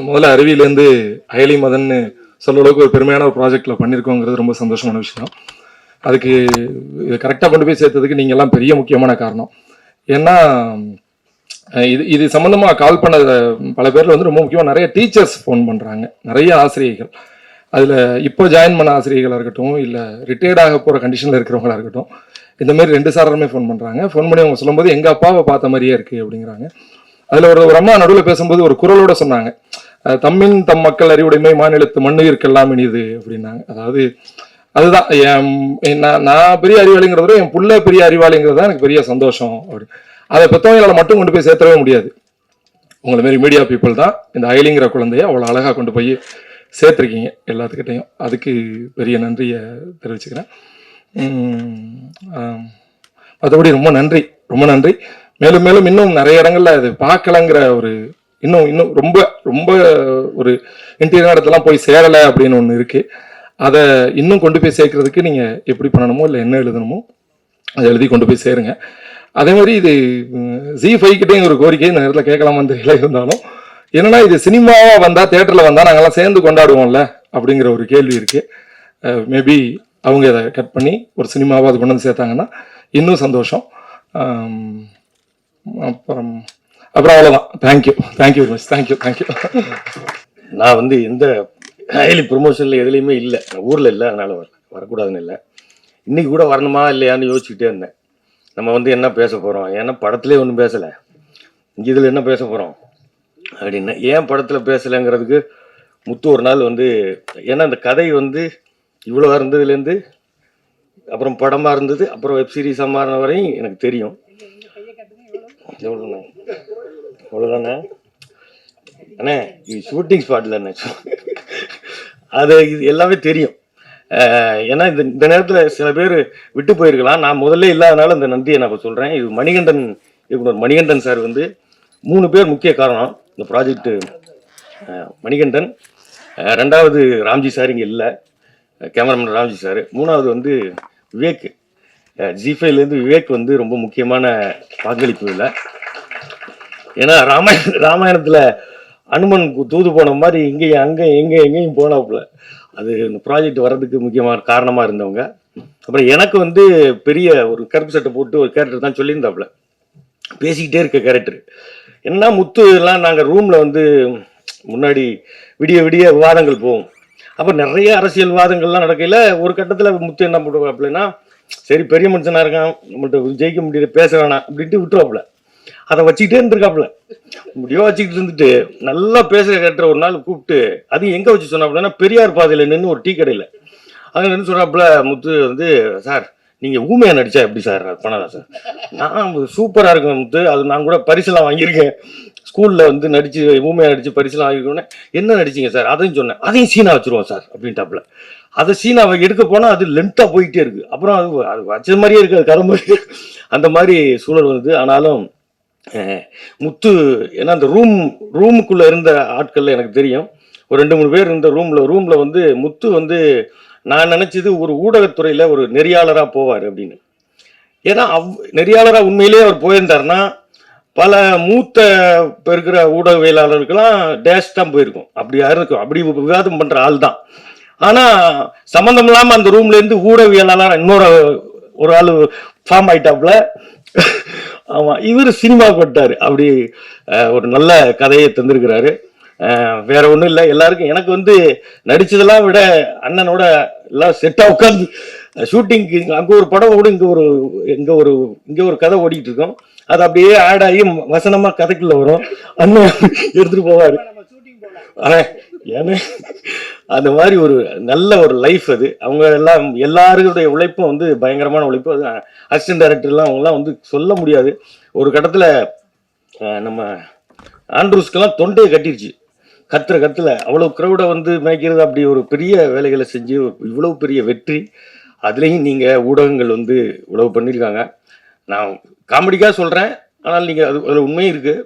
முதல்ல அருவியிலேருந்து அயலி மதன்னு சொல்ல அளவுக்கு ஒரு பெருமையான ஒரு ப்ராஜெக்டில் பண்ணியிருக்கோங்கிறது ரொம்ப சந்தோஷமான விஷயம். அதுக்கு இது கரெக்டாக கொண்டு போய் சேர்த்ததுக்கு நீங்கள் எல்லாம் பெரிய முக்கியமான காரணம். ஏன்னா இது இது சம்மந்தமாக கால் பண்ண பல பேரில் வந்து ரொம்ப முக்கியமாக நிறைய டீச்சர்ஸ் ஃபோன் பண்ணுறாங்க, நிறைய ஆசிரியர்கள். அதில் இப்போ ஜாயின் பண்ண ஆசிரியர்களாக இருக்கட்டும், இல்லை ரிட்டையர்டாக போகிற கண்டிஷனில் இருக்கிறவங்களா இருக்கட்டும், இந்த மாதிரி 2 சாரருமே ஃபோன் பண்ணுறாங்க. ஃபோன் பண்ணி அவங்க சொல்லும்போது எங்கள் அப்பாவை பார்த்த மாதிரியே இருக்குது அப்படிங்கிறாங்க. அதில் ஒரு அம்மா நடுவில் பேசும்போது ஒரு குரலோட சொன்னாங்க, தம்மின் தம் மக்கள் அறிவுடைமை மாநிலத்து மண்ணுயிர்க்கெல்லாம் இனிது அப்படின்னாங்க. அதாவது அதுதான் நான் பெரிய அறிவாளிங்கிறத விட என் புள்ள பெரிய அறிவாளிங்கிறது தான் எனக்கு பெரிய சந்தோஷம். அப்படி அதை பெற்றவங்களால் மட்டும் கொண்டு போய் சேர்த்தவே முடியாது. உங்களை மாரி மீடியா பீப்புள் தான் இந்த அயலிங்கிற குழந்தைய அவ்வளோ அழகாக கொண்டு போய் சேர்த்துருக்கீங்க எல்லாத்துக்கிட்டையும். அதுக்கு பெரிய நன்றியை தெரிவிச்சுக்கிறேன். மற்றபடி ரொம்ப நன்றி, ரொம்ப நன்றி. மேலும் மேலும் இன்னும் நிறைய இடங்கள்ல அது பார்க்கலங்கிற ஒரு இன்னும் ரொம்ப ரொம்ப ஒரு இன்டீரியர் இடத்துலாம் போய் சேரலை அப்படின்னு ஒன்று இருக்கு. அதை இன்னும் கொண்டு போய் சேர்க்கறதுக்கு நீங்க எப்படி பண்ணணுமோ இல்லை என்ன எழுதணுமோ அதை எழுதி கொண்டு போய் சேருங்க. அதே மாதிரி இது Z5 கிட்டையும் ஒரு கோரிக்கை இந்த நேரத்தில் கேட்கலாமான்னு தெரியல, இருந்தாலும் என்னன்னா இது சினிமாவா வந்தா தியேட்டர்ல வந்தா நாங்கெல்லாம் சேர்ந்து கொண்டாடுவோம்ல அப்படிங்கிற ஒரு கேள்வி இருக்கு. மேபி அவங்க இதை கட் பண்ணி ஒரு சினிமாவை அது கொண்டு வந்து சேர்த்தாங்கன்னா இன்னும் சந்தோஷம். அப்புறம் அவ்வளோதான். Thank you very much. தேங்க்யூ. நான் வந்து எந்த அயலி ப்ரொமோஷனில் எதுலேயுமே இல்லை, ஊரில் இல்லை, அதனால் வரக்கூடாதுன்னு இல்லை. இன்றைக்கி கூட வரணுமா இல்லையான்னு யோசிச்சுக்கிட்டே இருந்தேன். நம்ம வந்து என்ன பேச போகிறோம், ஏன்னா படத்துலேயே ஒன்றும் பேசலை, இங்கே இதில் என்ன பேச போகிறோம் அப்படின்னு. ஏன் படத்தில் பேசலைங்கிறதுக்கு முத்து ஒரு நாள் வந்து, ஏன்னா அந்த கதை வந்து இவ்வளோ இருந்ததுலேருந்து அப்புறம் படமாக இருந்தது, அப்புறம் வெப் சீரிஸாக மாறின வரையும் எனக்கு தெரியும். அவ்வளோதானே அண்ணே, இது ஷூட்டிங் ஸ்பாட்டில் என்ன அது இது எல்லாமே தெரியும். ஏன்னா இந்த நேரத்தில் சில பேர் விட்டு போயிருக்கலாம், நான் முதல்ல இல்லாதனால இந்த நன்றியை நான் இப்போ சொல்கிறேன். இது மணிகண்டன், இயக்குனர் மணிகண்டன் சார் வந்து 3 பேர் முக்கிய காரணம் இந்த ப்ராஜெக்டு. மணிகண்டன், 2வது ராம்ஜி சார் இங்கே இல்லை, கேமராமேன் ராம்ஜி சார், 3வது வந்து விவேக், Z5லேருந்து விவேக் வந்து ரொம்ப முக்கியமான பங்களிப்பு இல்லை. ஏன்னா ராமாயணத்தில் அனுமன் தூது போன மாதிரி இங்கேயும் எங்கேயும் போனாப்புல, அது இந்த ப்ராஜெக்ட் வர்றதுக்கு முக்கியமான காரணமாக இருந்தவங்க. அப்புறம் எனக்கு வந்து பெரிய ஒரு கருப்பு சட்டை போட்டு ஒரு கேரக்டர் தான் சொல்லியிருந்தாப்புல, பேசிக்கிட்டே இருக்க கேரக்டர். என்ன முத்து எல்லாம் நாங்கள் ரூமில் வந்து முன்னாடி விடிய விவாதங்கள் போவோம். அப்போ நிறைய அரசியல் விவாதங்கள்லாம் நடக்கையில் ஒரு கட்டத்தில் முத்து என்ன பண்ணுவாப்புலன்னா, சரி பெரிய மனுஷனாக இருக்கான், நம்மள்கிட்ட ஜெயிக்க முடியல, பேச வேணாம் அப்படின்ட்டு விட்டுருவாப்புல. அதை வச்சுக்கிட்டே இருந்திருக்காப்புல, முடியோ வச்சுக்கிட்டு இருந்துட்டு நல்லா பேசுகிற கேரக்டர் ஒரு நாள் கூப்பிட்டு, அதையும் எங்கே வச்சு சொன்னாப்புலன்னா பெரியார் பாதையில் நின்று ஒரு டீ கடையில் அங்கே நின்று சொன்னாப்புல முத்து வந்து, சார் நீங்கள் ஊமையாக நடித்தா எப்படி சார் பண்ணலாம் சார், நான் சூப்பராக இருக்கேன் முத்து, அது நான் கூட பரிசுலாம் வாங்கியிருக்கேன், ஸ்கூலில் வந்து நடித்து ஊமையாக நடித்து பரிசுலாம் வாங்கியிருக்கோன்னே, என்ன நடிச்சிங்க சார், அதையும் சொன்னேன், அதையும் சீனா வச்சுருவோம் சார் அப்படின்ட்டாப்புல. அதை சீனாவை எடுக்க போனால் அது லென்த்தாக போயிட்டே இருக்குது, அப்புறம் அது வச்சது மாதிரியே இருக்குது, அது கதை மாதிரி, அந்த மாதிரி சூழல் வந்து. ஆனாலும் முத்து, ஏன்னா அந்த ரூமுக்குள்ளே இருந்த ஆட்கள் எனக்கு தெரியும், ஒரு 2-3 பேர் இருந்த ரூமில் வந்து முத்து வந்து நான் நினச்சது ஒரு ஊடகத்துறையில் ஒரு நெறியாளராக போவார் அப்படின்னு. ஏன்னா நெறியாளராக உண்மையிலேயே அவர் போயிருந்தாருன்னா பல மூத்த இருக்கிற ஊடகவியலாளருக்கெல்லாம் டேஷ் தான் போயிருக்கும், அப்படி இருக்கும், அப்படி விவாதம் பண்ணுற ஆள் தான். ஆனால் சம்மந்தம் இல்லாமல் அந்த ரூம்லேருந்து ஊடகவியலாளர் இன்னொரு ஒரு ஆள் ஃபார்ம் ஆயிட்டாப்புல. ஆமாம், இவர் சினிமா போட்டார், அப்படி ஒரு நல்ல கதையை தந்திருக்கிறாரு. வேற ஒன்றும் இல்லை, எல்லாருக்கும் எனக்கு வந்து நடிச்சதெல்லாம் விட அண்ணனோட எல்லாம் செட்டாக உட்காந்து ஷூட்டிங்க்கு அங்கே ஒரு படம் ஓடும், இங்கே ஒரு கதை ஓடிக்கிட்டு இருக்கோம், அது அப்படியே ஆட் ஆகி வசனமாக கதைக்குள்ள வரும், அண்ணன் எடுத்துட்டு போவார். ஏன்னா அந்த மாதிரி ஒரு நல்ல ஒரு லைஃப் அது. அவங்க எல்லாருடைய உழைப்பும் வந்து பயங்கரமான உழைப்பு. அது அசிஸ்டன்ட் டைரக்டர்லாம் அவங்களாம் வந்து சொல்ல முடியாது. ஒரு கட்டத்தில் நம்ம ஆண்ட்ரூஸ்க்கெல்லாம் தொண்டையை கட்டிருச்சு, கத்துல அவ்வளோ க்ரௌடை வந்து மேய்க்கிறது, அப்படி ஒரு பெரிய வேலைகளை செஞ்சு இவ்வளவு பெரிய வெற்றி. அதுலேயும் நீங்கள் ஊடகங்கள் வந்து இவ்வளவு பண்ணியிருக்காங்க. நான் காமெடிக்காக சொல்கிறேன், ஆனால் நீங்கள் அதில் உண்மையும் இருக்குது.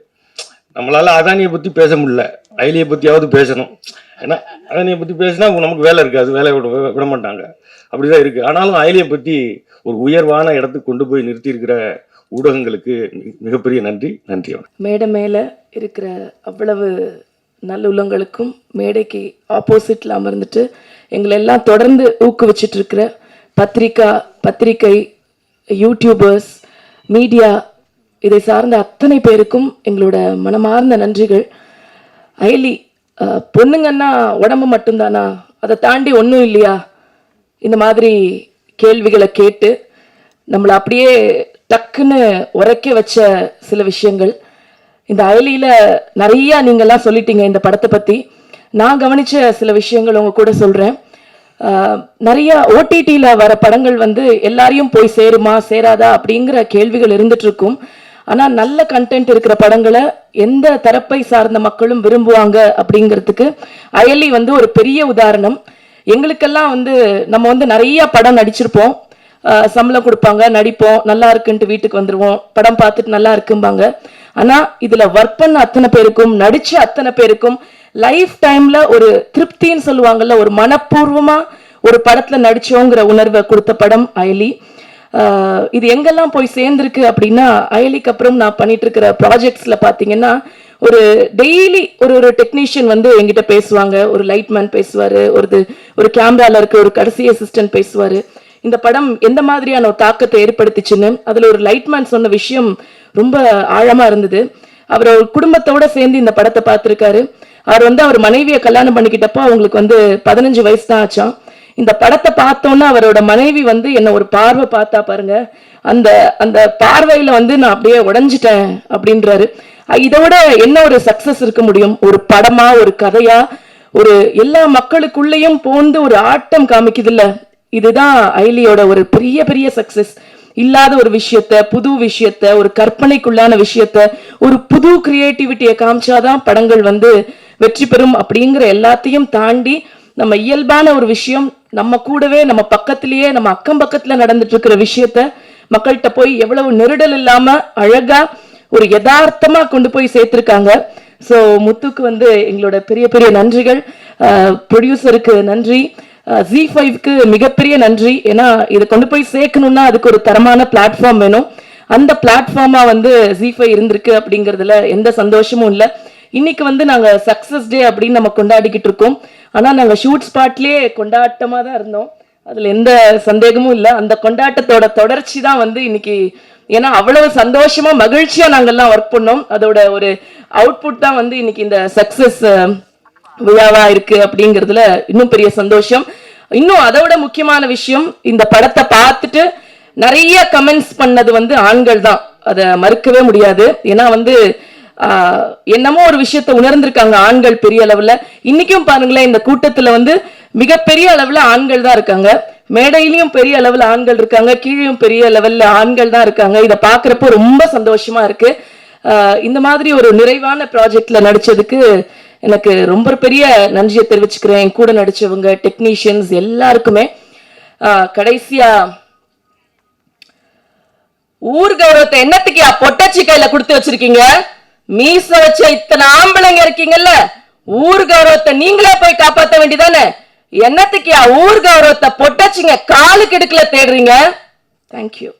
நம்மளால் அதானியை பற்றி பேச முடியல, அயலியை பற்றியாவது பேசணும். ஏன்னா அயலியை பற்றி பேசினா நமக்கு வேலை இருக்காது, வேலை விட மாட்டாங்க, அப்படிதான் இருக்குது. ஆனாலும் அயலியை பற்றி ஒரு உயர்வான இடத்துக்கு கொண்டு போய் நிறுத்தியிருக்கிற ஊடகங்களுக்கு மிகப்பெரிய நன்றி. மேடை மேலே இருக்கிற அவ்வளவு நல்லுள்ளங்களுக்கும் மேடைக்கு ஆப்போசிட்டில் அமர்ந்துட்டு எங்களை எல்லாம் தொடர்ந்து ஊக்குவிச்சிட்டு இருக்கிற பத்திரிகை யூடியூபர்ஸ் மீடியா இதை சார்ந்த அத்தனை பேருக்கும் எங்களோட மனமார்ந்த நன்றிகள். அயலி பொண்ணுங்கன்னா உடம்பு மட்டும்தானா, அதை தாண்டி ஒன்றும் இல்லையா, இந்த மாதிரி கேள்விகளை கேட்டு நம்மளை அப்படியே டக்குன்னு உரைக்க வச்ச சில விஷயங்கள். இந்த அயலியில் நிறையா நீங்கள்லாம் சொல்லிட்டீங்க இந்த படத்தை பற்றி. நான் கவனித்த சில விஷயங்கள் உங்க கூட சொல்கிறேன். நிறைய ஓடிடியில் வர படங்கள் வந்து எல்லாரையும் போய் சேருமா சேராதா அப்படிங்கிற கேள்விகள் இருந்துட்டு இருக்கும். ஆனால் நல்ல கண்டென்ட் இருக்கிற படங்களை எந்த தரப்பை சார்ந்த மக்களும் விரும்புவாங்க அப்படிங்கிறதுக்கு அயலி வந்து ஒரு பெரிய உதாரணம். எங்களுக்கெல்லாம் வந்து நம்ம வந்து நிறைய படம் நடிச்சிருப்போம், சம்பளம் கொடுப்பாங்க, நடிப்போம், நல்லா இருக்குன்ட்டு வீட்டுக்கு வந்துடுவோம், படம் பார்த்துட்டு நல்லா இருக்கும்பாங்க. ஆனால் இதில் ஒர்க் பண்ண அத்தனை பேருக்கும் நடிச்ச அத்தனை பேருக்கும் லைஃப் டைம்ல ஒரு திருப்தின்னு சொல்லுவாங்கல்ல, ஒரு மனப்பூர்வமா ஒரு படத்துல நடிச்சோங்கிற உணர்வை கொடுத்த படம் அயலி. இது எங்கெல்லாம் போய் சேர்ந்திருக்கு அப்படின்னா, அயலிக்கு அப்புறம் நான் பண்ணிட்டு இருக்கிற ப்ராஜெக்ட்ஸ்ல பாத்தீங்கன்னா ஒரு டெய்லி ஒரு டெக்னீஷியன் வந்து எங்கிட்ட பேசுவாங்க, ஒரு லைட்மேன் பேசுவாரு, ஒரு கேமரால இருக்க ஒரு கடைசி அசிஸ்டன்ட் பேசுவாரு. இந்த படம் எந்த மாதிரியான ஒரு தாக்கத்தை ஏற்படுத்திச்சுன்னு அதுல ஒரு லைட்மேன் சொன்ன விஷயம் ரொம்ப ஆழமா இருந்தது. அவர் ஒரு குடும்பத்தோட சேர்ந்து இந்த படத்தை பார்த்திருக்காரு. அவர் வந்து அவர் மனைவியை கல்யாணம் பண்ணிக்கிட்டப்போ அவங்களுக்கு வந்து 15 வயசு தான் ஆச்சான். இந்த படத்தை பார்த்தோன்னா அவரோட மனைவி வந்து என்ன ஒரு பார்வை பார்த்தா பாருங்க, அந்த அந்த பார்வையில வந்து நான் அப்படியே உடைஞ்சிட்டேன் அப்படின்றாரு. இதோட என்ன ஒரு சக்சஸ் இருக்க முடியும்? ஒரு படமா, ஒரு கதையா, ஒரு எல்லா மக்களுக்குள்ளேயும் போந்து ஒரு ஆட்டம் காமிக்குது இல்ல, இதுதான் அயலியோட ஒரு பெரிய பெரிய சக்சஸ். இல்லாத ஒரு விஷயத்த, புது விஷயத்த, ஒரு கற்பனைக்குள்ளான விஷயத்த, ஒரு புது கிரியேட்டிவிட்டியை காமிச்சாதான் படங்கள் வந்து வெற்றி பெறும். அப்படிங்கிற எல்லாத்தையும் தாண்டி நம்ம இயல்பான ஒரு விஷயம், நம்ம கூடவே நம்ம பக்கத்திலேயே நம்ம அக்கம் பக்கத்துல நடந்துட்டு இருக்கிற விஷயத்த மக்கள்கிட்ட போய் எவ்வளவு நெருடல் இல்லாம அழகா ஒரு யதார்த்தமா கொண்டு போய் சேர்த்திருக்காங்க. ஸோ முத்துக்கு வந்து எங்களோட பெரிய பெரிய நன்றிகள். ப்ரொடியூசருக்கு நன்றி, Z5க்கு மிகப்பெரிய நன்றி. ஏன்னா இதை கொண்டு போய் சேர்க்கணும்னா அதுக்கு ஒரு தரமான பிளாட்ஃபார்ம் வேணும். அந்த பிளாட்ஃபார்மா வந்து Z5 இருந்திருக்கு அப்படிங்கிறதுல எந்த சந்தோஷமும் இல்லை. இன்னைக்கு வந்து நாங்க சக்சஸ் டே அப்படின்னு நம்ம கொண்டாடிக்கிட்டு இருக்கோம். ஆனா நாங்க ஷூட் ஸ்பாட்லயே கொண்டாட்டமா தான் இருந்தோம், அதுல எந்த சந்தேகமும் இல்லை. அந்த கொண்டாட்டத்தோட தொடர்ச்சி தான் வந்து இன்னைக்கு, ஏன்னா அவ்வளவு சந்தோஷமா மகிழ்ச்சியா நாங்கெல்லாம் ஒர்க் பண்ணோம். அதோட ஒரு அவுட்புட் தான் வந்து இன்னைக்கு இந்த சக்சஸ் விழாவா இருக்கு அப்படிங்கிறதுல இன்னும் பெரிய சந்தோஷம். இன்னும் அதோட முக்கியமான விஷயம், இந்த படத்தை பார்த்துட்டு நிறைய கமெண்ட்ஸ் பண்ணது வந்து ஆண்கள் தான், அதை மறுக்கவே முடியாது. ஏன்னா வந்து என்னமோ ஒரு விஷயத்தை உணர்ந்திருக்காங்க ஆண்கள் பெரிய அளவுல. இன்னைக்கும் பாருங்களேன், இந்த கூட்டத்துல வந்து மிகப்பெரிய அளவுல ஆண்கள் தான் இருக்காங்க, மேடையிலையும் பெரிய அளவுல ஆண்கள் இருக்காங்க, கீழையும் பெரிய லெவல்ல ஆண்கள் தான் இருக்காங்க. இதை பாக்குறப்போ ரொம்ப சந்தோஷமா இருக்கு. இந்த மாதிரி ஒரு நிறைவான ப்ராஜெக்ட்ல நடிச்சதுக்கு எனக்கு ரொம்ப பெரிய நன்றியை தெரிவிச்சுக்கிறேன். என் கூட நடிச்சவங்க, டெக்னீஷியன்ஸ் எல்லாருக்குமே. கடைசியா, ஊர் கௌரவத்தை என்னத்துக்கு பொட்டாச்சி கையில கொடுத்து வச்சிருக்கீங்க? மீச வச்ச இத்தனை ஆம்பளைங்க இருக்கீங்கல்ல, ஊர் கௌரவத்தை நீங்களே போய் காப்பாற்ற வேண்டியதானே? என்னத்துக்கு ஊர் கௌரவத்தை பொட்டாச்சிங்க காலுக்கு எடுக்கல தேடுறீங்க? தேங்க்யூ.